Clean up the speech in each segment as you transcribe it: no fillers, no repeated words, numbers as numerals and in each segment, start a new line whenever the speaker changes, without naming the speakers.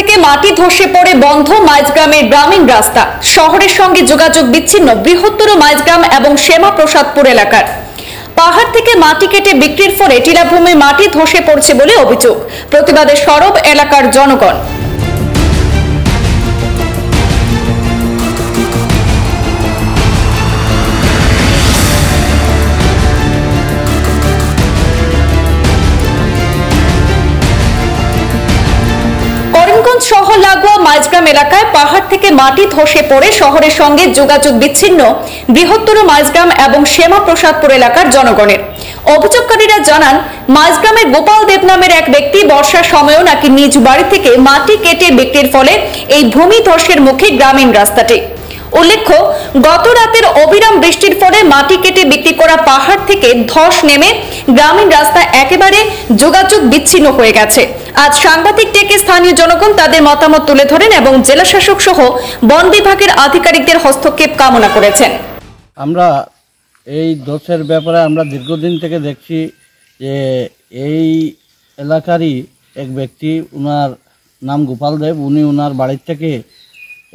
থেকে মাটি ধসে পড়ে বন্ধ মাইজগ্রামের গ্রামীণ রাস্তা। শহরের সঙ্গে যোগাযোগ বিচ্ছিন্ন বৃহত্তর মাইজগ্রাম এবং শ্যামাপ্রসাদপুর এলাকার। পাহাড় থেকে মাটি কেটে বিক্রির ফলে টিলাভূমি মাটি ধসে পড়ছে বলে অভিযোগ। প্রতিবাদে সরব এলাকার জনগণ। শহর লাগোয়া মাইজগ্রাম এলাকায় পাহাড় থেকে মাটি ধসে পড়ে শহরের সঙ্গে যোগাযোগ বিচ্ছিন্ন বৃহত্তর মাইজগ্রাম এবং শ্যামাপ্রসাদপুর এলাকার জনগণের। অভিযোগকারীরা জানান, মাইজগ্রামের গোপাল দেব নামের এক ব্যক্তি বর্ষার সময়ও নাকি নিজ বাড়ি থেকে মাটি কেটে বিক্রির ফলে এই ভূমি ধসের মুখে গ্রামীণ রাস্তাটি। উল্লেখ্য, গত রাতের অবিরাম বৃষ্টির ফলে মাটি কেটে বিক্রি করা পাহাড় থেকে ধস নেমে গ্রামীণ রাস্তা একেবারে যোগাযোগ বিচ্ছিন্ন হয়ে গেছে। আজ সাংবাদিক ডেকে স্থানীয় জনগণ তাদের মতামত তুলে ধরেন এবং জেলা শাসক সহ বন বিভাগের আধিকারিকদের হস্তক্ষেপ কামনা করেছেন।
আমরা এই ধসের ব্যাপারে আমরা দীর্ঘদিন থেকে দেখছি যে এই এলাকারই এক ব্যক্তি, উনার নাম গোপাল দেব, উনি উনার বাড়ির থেকে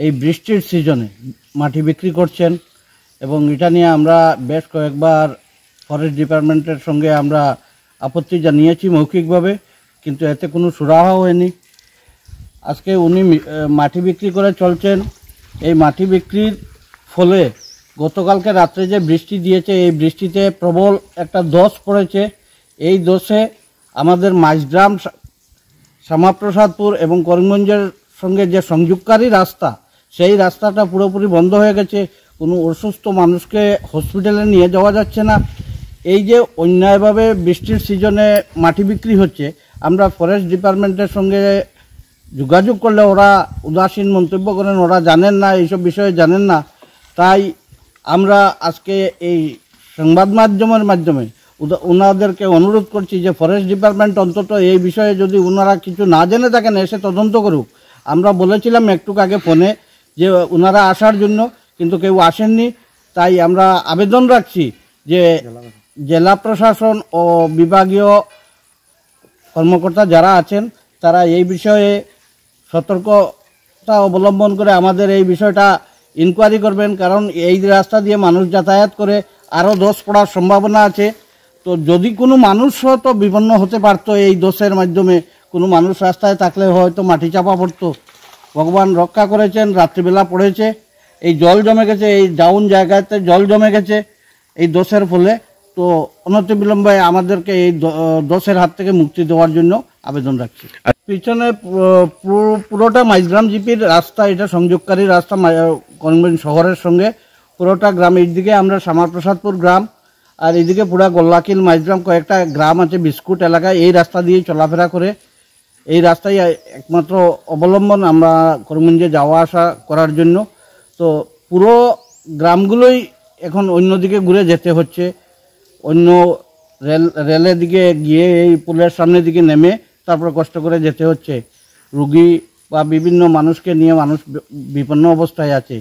এই বৃষ্টির সিজনে মাটি বিক্রি করছেন এবং এটা নিয়ে আমরা বেশ কয়েকবার ফরেস্ট ডিপার্টমেন্টের সঙ্গে আমরা আপত্তি জানিয়েছি মৌখিকভাবে, কিন্তু এতে কোনো সুরাহা হয়নি। আজকে উনি মাটি বিক্রি করে চলছেন। এই মাটি বিক্রির ফলে গতকালকে রাত্রে যে বৃষ্টি দিয়েছে, এই বৃষ্টিতে প্রবল একটা ধস পড়েছে। এই ধসে আমাদের মাইজগ্রাম, শ্যামাপ্রসাদপুর এবং করিমগঞ্জের সঙ্গে যে সংযোগকারী রাস্তা, সেই রাস্তাটা পুরোপুরি বন্ধ হয়ে গেছে। কোনো অসুস্থ মানুষকে হসপিটালে নিয়ে যাওয়া যাচ্ছে না। এই যে অন্যায়ভাবে বৃষ্টির সিজনে মাটি বিক্রি হচ্ছে, আমরা ফরেস্ট ডিপার্টমেন্টের সঙ্গে যোগাযোগ করলে ওরা উদাসীন মন্তব্য করেন, ওরা জানেন না, এইসব বিষয়ে জানেন না। তাই আমরা আজকে এই সংবাদ মাধ্যমের মাধ্যমে ওনাদেরকে অনুরোধ করছি যে ফরেস্ট ডিপার্টমেন্ট অন্তত এই বিষয়ে যদি ওনারা কিছু না জেনে থাকেন এসে তদন্ত করুক। আমরা বলেছিলাম একটু আগে ফোনে যে ওনারা আসার জন্য, কিন্তু কেউ আসেননি। তাই আমরা আবেদন রাখছি যে জেলা প্রশাসন ও বিভাগীয় কর্মকর্তা যারা আছেন তারা এই বিষয়ে সতর্কতা অবলম্বন করে আমাদের এই বিষয়টা ইনকোয়ারি করবেন, কারণ এই রাস্তা দিয়ে মানুষ যাতায়াত করে, আরও ধস পড়ার সম্ভাবনা আছে। তো যদি কোনো মানুষ হয়তো বিপন্ন হতে পারতো এই ধসের মাধ্যমে, কোনো মানুষ রাস্তায় থাকলে হয়তো মাটি চাপা পড়তো। ভগবান রক্ষা করেছেন, রাত্রিবেলা পড়েছে, এই জল জমে গেছে, এই ডাউন জায়গাতে জল জমে গেছে এই ধসের ফলে। তো অনতিবিলম্বে আমাদেরকে এই ধসের হাত থেকে মুক্তি দেওয়ার জন্য আবেদন রাখছি। পিছনে পুরোটা মাইজগ্রাম জিপির রাস্তা, এটা সংযোগকারী রাস্তা করিমগঞ্জ শহরের সঙ্গে। পুরোটা গ্রাম, এইদিকে আমরা শ্যামাপ্রসাদপুর গ্রাম, আর এইদিকে পুরা গোল্লাকিল মাইজগ্রাম কয়েকটা গ্রাম আছে বিস্কুট এলাকায়। এই রাস্তা দিয়ে চলাফেরা করে, এই রাস্তায় একমাত্র অবলম্বন আমরা করিমগঞ্জে যাওয়া আসা করার জন্য। তো পুরো গ্রামগুলোই এখন অন্যদিকে ঘুরে যেতে হচ্ছে, অন্য রেলের দিকে গিয়ে এই পুলের সামনের দিকে নেমে তারপরে কষ্ট করে যেতে হচ্ছে। রুগী বা বিভিন্ন মানুষকে নিয়ে মানুষ বিপন্ন অবস্থায় আছে।